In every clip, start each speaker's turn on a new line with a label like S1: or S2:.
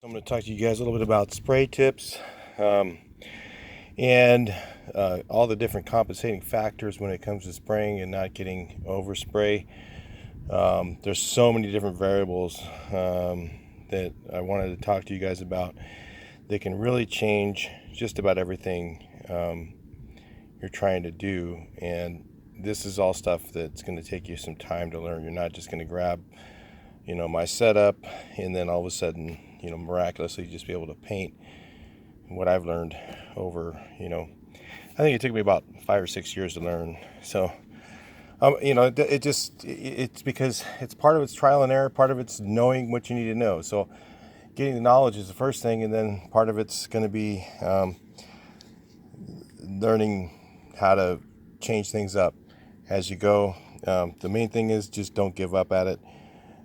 S1: I'm going to talk to you guys a little bit about spray tips and all the different compensating factors when it comes to spraying and not getting overspray. There's so many different variables that I wanted to talk to you guys about. They can really change just about everything you're trying to do, and this is all stuff that's going to take you some time to learn. You're not just going to grab my setup and then all of a sudden miraculously just be able to paint. What I've learned over I think it took me about 5 or 6 years to learn. So it's because it's part of it's trial and error, part of it's knowing what you need to know. So getting the knowledge is the first thing, and then part of it's going to be learning how to change things up as you go. The main thing is just don't give up at it.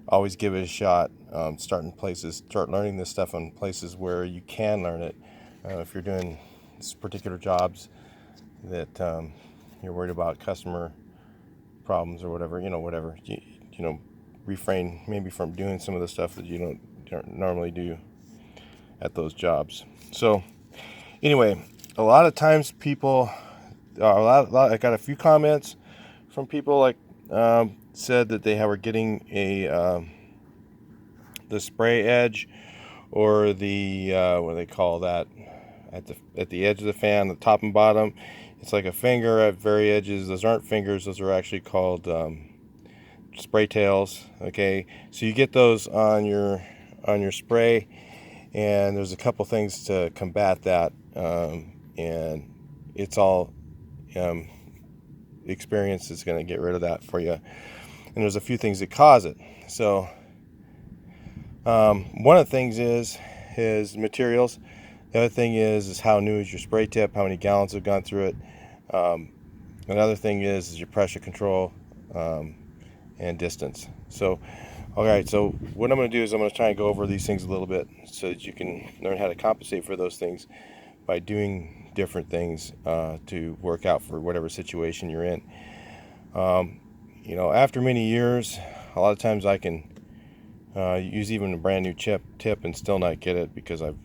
S1: Always give it a shot. Start learning this stuff in places where you can learn it. If you're doing particular jobs that you're worried about customer problems or whatever, refrain maybe from doing some of the stuff that you don't normally do at those jobs. So anyway, a lot of times people, I got a few comments from people like said that they were getting the spray edge or the what do they call that, at the edge of the fan, the top and bottom. It's like a finger at very edges. Those aren't fingers, those are actually called spray tails. Okay, so you get those on your spray, and there's a couple things to combat that, and it's all experience is going to get rid of that for you. And there's a few things that cause it. So one of the things is materials. The other thing is how new is your spray tip, how many gallons have gone through it. Another thing is your pressure control and distance. So all right, so what I'm going to do is I'm going to try and go over these things a little bit so that you can learn how to compensate for those things by doing different things to work out for whatever situation you're in. After many years, a lot of times I can use even a brand new tip and still not get it, because I've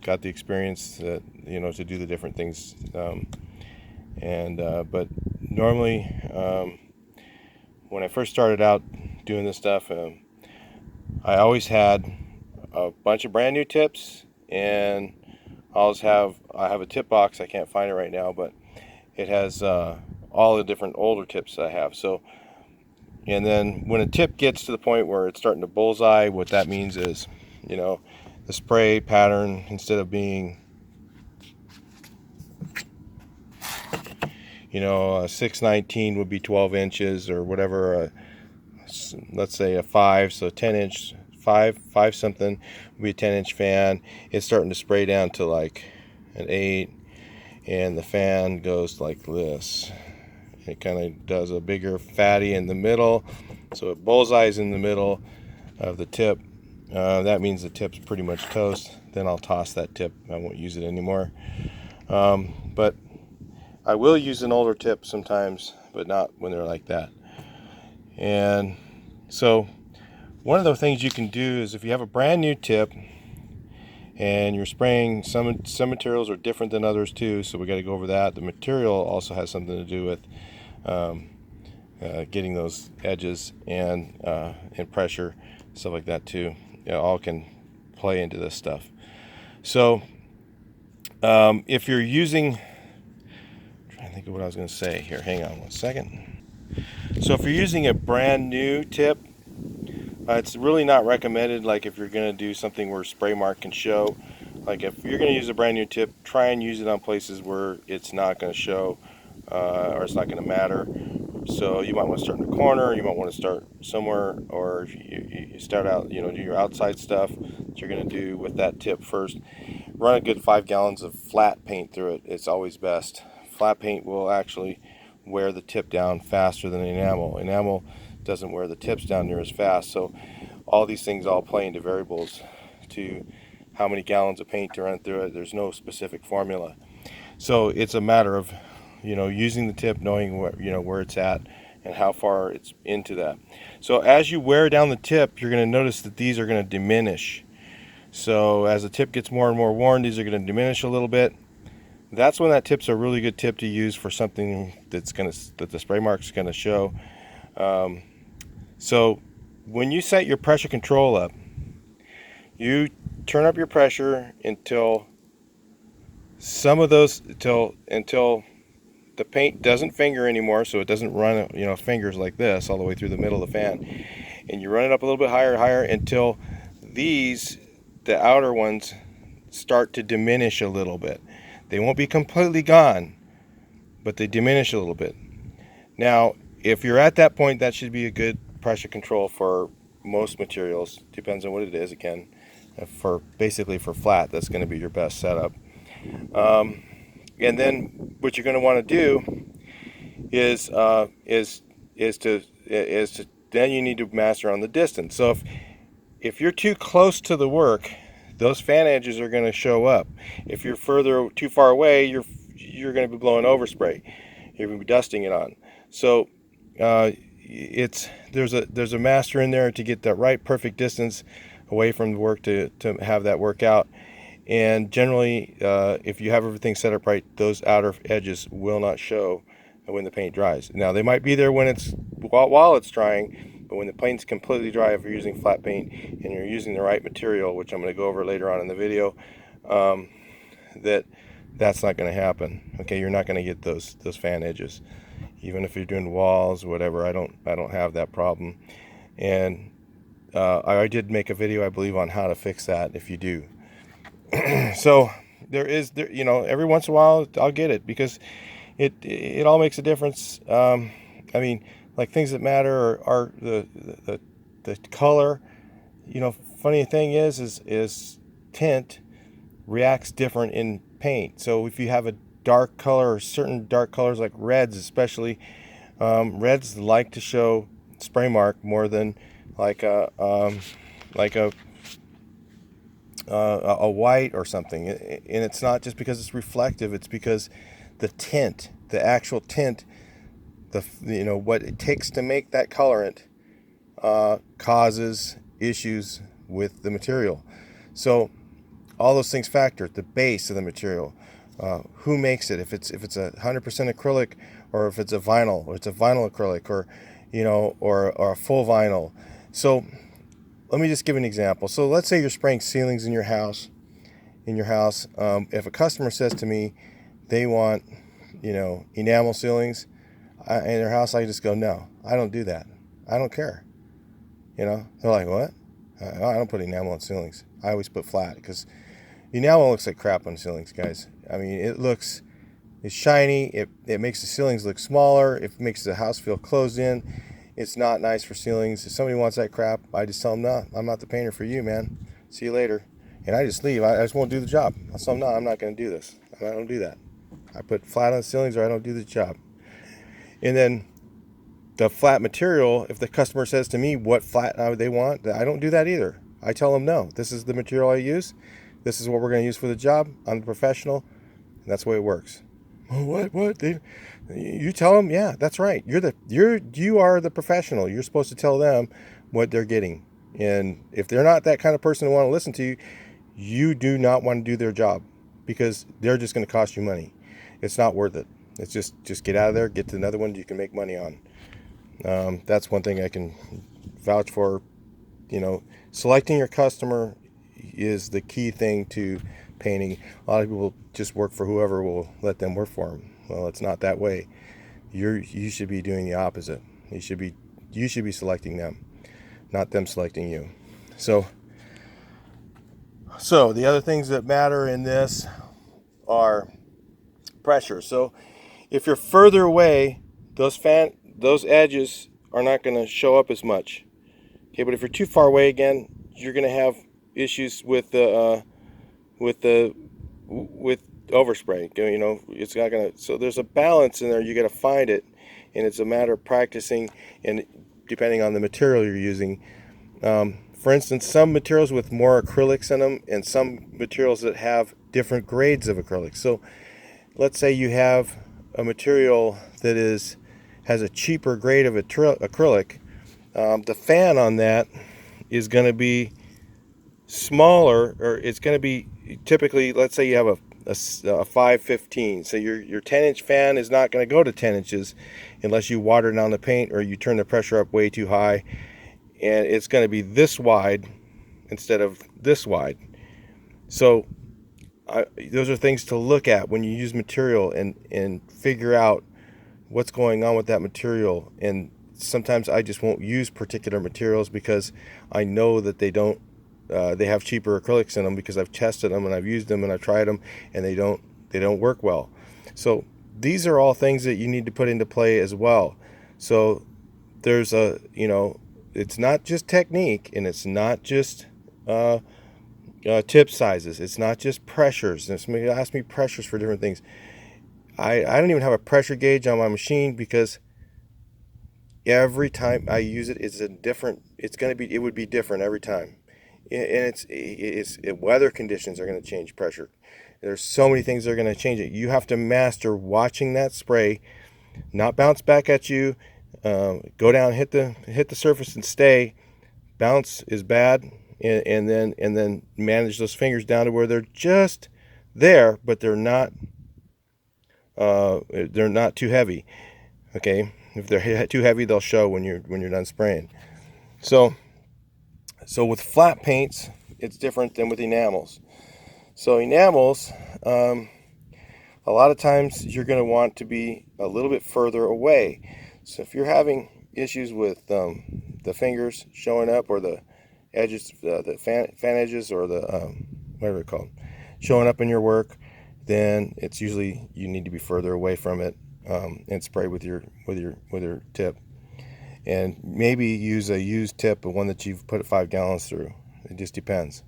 S1: got the experience that to do the different things. But normally, when I first started out doing this stuff, I always had a bunch of brand new tips, and I have a tip box. I can't find it right now, but it has all the different older tips that I have. So, and then when a tip gets to the point where it's starting to bullseye, what that means is, the spray pattern, instead of being, a 619 would be 12 inches or whatever. Let's say a 5, so 10 inch, 5 something would be a 10-inch fan. It's starting to spray down to like an 8, and the fan goes like this. It kind of does a bigger fatty in the middle, so it bullseyes in the middle of the tip. That means the tip's pretty much toast. Then I'll toss that tip. I won't use it anymore. But I will use an older tip sometimes, but not when they're like that. And so one of the things you can do is, if you have a brand new tip and you're spraying, some materials are different than others too, so we got to go over that. The material also has something to do with getting those edges and pressure, stuff like that too. All can play into this stuff. So if you're using, I'm trying to think of what I was going to say here. Hang on one second. So if you're using a brand new tip, it's really not recommended. Like if you're going to do something where spray mark can show, like if you're going to use a brand new tip, try and use it on places where it's not going to show or it's not going to matter. So you might want to start in a corner, you might want to start somewhere, or if you start out, do your outside stuff that you're going to do with that tip first. Run a good 5 gallons of flat paint through it. It's always best. Flat paint will actually wear the tip down faster than enamel. Enamel doesn't wear the tips down near as fast. So all these things all play into variables to how many gallons of paint to run through it. There's no specific formula. So it's a matter of using the tip, knowing where it's at and how far it's into that. So as you wear down the tip, you're going to notice that these are going to diminish. So as the tip gets more and more worn, these are going to diminish a little bit. That's when that tip's a really good tip to use for something that the spray mark's going to show. So when you set your pressure control up, you turn up your pressure until until the paint doesn't finger anymore, so it doesn't run, fingers like this all the way through the middle of the fan. And you run it up a little bit higher until the outer ones, start to diminish a little bit. They won't be completely gone, but they diminish a little bit. Now, if you're at that point, that should be a good pressure control for most materials. Depends on what it is. Again, basically for flat, that's going to be your best setup. And then what you're going to want to do is then you need to master on the distance. So if you're too close to the work, those fan edges are going to show up. If you're too far away, you're going to be blowing overspray. You're going to be dusting it on. So there's a master in there to get that right perfect distance away from the work to have that work out. And generally, if you have everything set up right, those outer edges will not show when the paint dries. Now, they might be there while it's drying, but when the paint's completely dry, if you're using flat paint and you're using the right material, which I'm going to go over later on in the video, that's not going to happen. Okay, you're not going to get those fan edges, even if you're doing walls, whatever. I don't have that problem, and I did make a video, I believe, on how to fix that if you do. So every once in a while I'll get it, because it all makes a difference. I mean, like, things that matter are the color. Funny thing is tint reacts different in paint. So if you have a dark color, or certain dark colors like reds especially, reds like to show spray mark more than like a white or something. And it's not just because it's reflective, it's because the actual tint, what it takes to make that colorant causes issues with the material. So all those things factor. The base of the material, who makes it, if it's 100% acrylic, or if it's a vinyl, or it's a vinyl acrylic, or or a full vinyl. So let me just give an example. So let's say you're spraying ceilings in your house. If a customer says to me they want, enamel ceilings in their house, I just go, no, I don't do that. I don't care. They're like, what? I don't put enamel on ceilings. I always put flat, because enamel looks like crap on ceilings, guys. I mean, it's shiny. It makes the ceilings look smaller. It makes the house feel closed in. It's not nice for ceilings. If somebody wants that crap, I just tell them, no, I'm not the painter for you, man. See you later. And I just leave. I just won't do the job. I tell them, no, I'm not going to do this. I don't do that. I put flat on the ceilings, or I don't do the job. And then the flat material, if the customer says to me what flat they want, I don't do that either. I tell them, no, this is the material I use. This is what we're going to use for the job. I'm the professional. And that's the way it works. What? You tell them, yeah, that's right. You are the professional. You're supposed to tell them what they're getting. And if they're not that kind of person who want to listen to you, you do not want to do their job, because they're just going to cost you money. It's not worth it. It's just get out of there, get to another one you can make money on. That's one thing I can vouch for. Selecting your customer is the key thing to painting. A lot of people just work for whoever will let them work for them. Well, it's not that way. You should be doing the opposite. You should be selecting them, not them selecting you. So the other things that matter in this are pressure. So if you're further away, those edges are not going to show up as much. Okay, but if you're too far away, again, you're going to have issues with overspray. It's not going to. So there's a balance in there. You got to find it, and it's a matter of practicing, and depending on the material you're using. For instance, some materials with more acrylics in them, and some materials that have different grades of acrylics. So let's say you have a material that has a cheaper grade of acrylic. The fan on that is going to be smaller, or it's going to be typically, let's say you have a 515, so your 10-inch fan is not going to go to 10 inches unless you water down the paint or you turn the pressure up way too high, and it's going to be this wide instead of this wide. So those are things to look at when you use material, and figure out what's going on with that material. And sometimes I just won't use particular materials because I know that they have cheaper acrylics in them, because I've tested them and I've used them and I've tried them, and they don't work well. So these are all things that you need to put into play as well. So there's it's not just technique, and it's not just tip sizes. It's not just pressures. And somebody asked me pressures for different things. I don't even have a pressure gauge on my machine, because every time I use it, it would be different every time. And it's weather conditions are going to change pressure. There's so many things that are going to change it. You have to master watching that spray not bounce back at you, go down, hit the surface and stay. Bounce is bad, and then manage those fingers down to where they're just there, but they're not too heavy. Okay, if they're too heavy, they'll show when you're done spraying. So with flat paints, it's different than with enamels. So enamels, a lot of times you're going to want to be a little bit further away. So if you're having issues with the fingers showing up, or the edges, the fan edges, or the whatever it's called, showing up in your work, then it's usually you need to be further away from it, and spray with your tip. And maybe use a used tip, but one that you've put 5 gallons through. It just depends.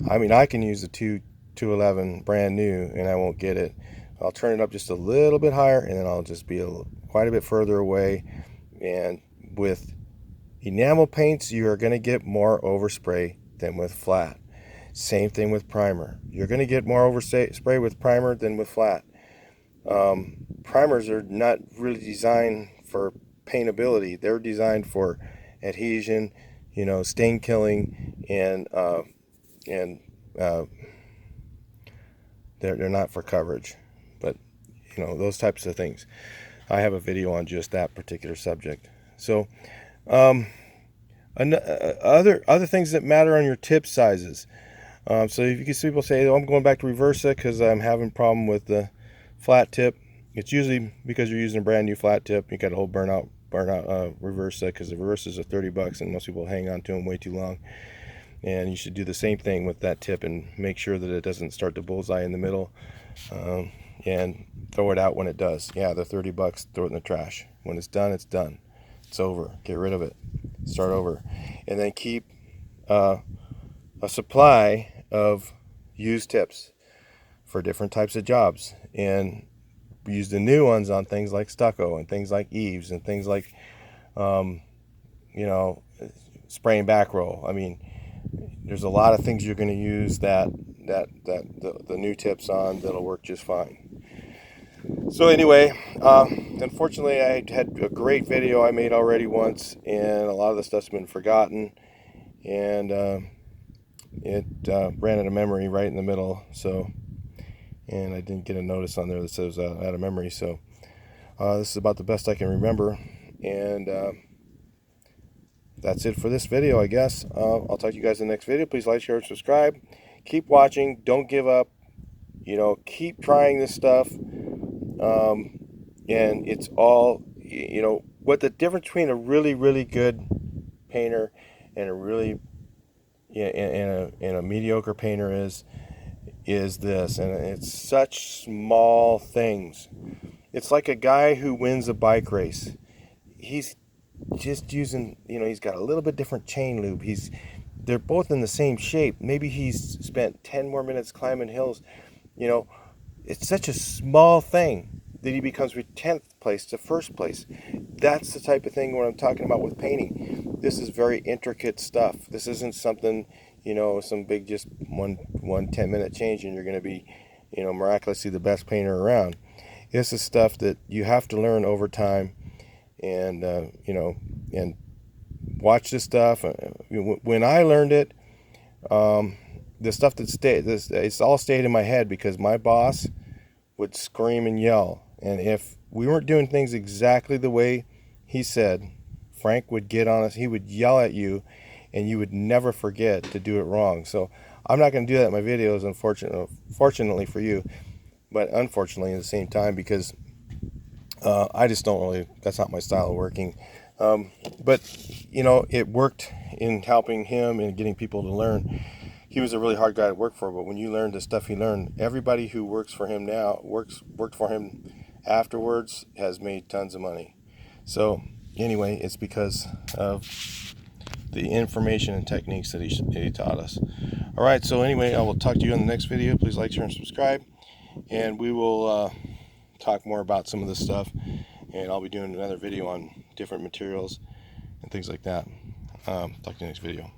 S1: I mean, I can use a 211 brand new and I won't get it. I'll turn it up just a little bit higher, and then I'll just be quite a bit further away. And with enamel paints, you are going to get more overspray than with flat. Same thing with primer. You're going to get more overspray with primer than with flat. Primers are not really designed for paintability. They're designed for adhesion, stain killing, and they're not for coverage. But those types of things. I have a video on just that particular subject. So other things that matter on your tip sizes. So if you can see people say, "Oh, I'm going back to Reversa because I'm having a problem with the flat tip," it's usually because you're using a brand new flat tip. You got a whole burnout Reversa, because the Reversas are $30 and most people hang on to them way too long. And you should do the same thing with that tip and make sure that it doesn't start to bullseye in the middle, and throw it out when it does. Yeah, they're $30. Throw it in the trash. When it's done, it's done. It's over. Get rid of it. Start over, and then keep a supply of used tips for different types of jobs, and use the new ones on things like stucco and things like eaves and things like spray and back roll. I mean, there's a lot of things you're going to use the new tips on that'll work just fine. So anyway, unfortunately, I had a great video I made already once, and a lot of the stuff's been forgotten, and it ran out of memory right in the middle. So, and I didn't get a notice on there that says out of memory. So this is about the best I can remember, and that's it for this video, I guess. I'll talk to you guys in the next video. Please like, share, and subscribe. Keep watching. Don't give up. Keep trying this stuff. And it's all, what the difference between a really, really good painter and a mediocre painter is this. And it's such small things. It's like a guy who wins a bike race. He's just using, he's got a little bit different chain loop. They're both in the same shape. Maybe he's spent 10 more minutes climbing hills. It's such a small thing that he becomes from 10th place to first place. That's the type of thing when I'm talking about with painting. This is very intricate stuff. This isn't something, some big just one 10-minute change and you're going to be, miraculously the best painter around. This is stuff that you have to learn over time, and and watch this stuff. When I learned it, The stuff that stayed, it's all stayed in my head because my boss would scream and yell, and if we weren't doing things exactly the way he said, Frank would get on us. He would yell at you, and you would never forget to do it wrong. So I'm not going to do that in my videos, fortunately for you, but unfortunately at the same time, because I just don't really, that's not my style of working. But you know, it worked in helping him and getting people to learn. He was a really hard guy to work for, but when you learn the stuff he learned, everybody who works for him now, worked for him afterwards, has made tons of money. So anyway, it's because of the information and techniques that he taught us. All right, so anyway, I will talk to you in the next video. Please like, share, and subscribe, and we will talk more about some of this stuff, and I'll be doing another video on different materials and things like that. Talk to you next video.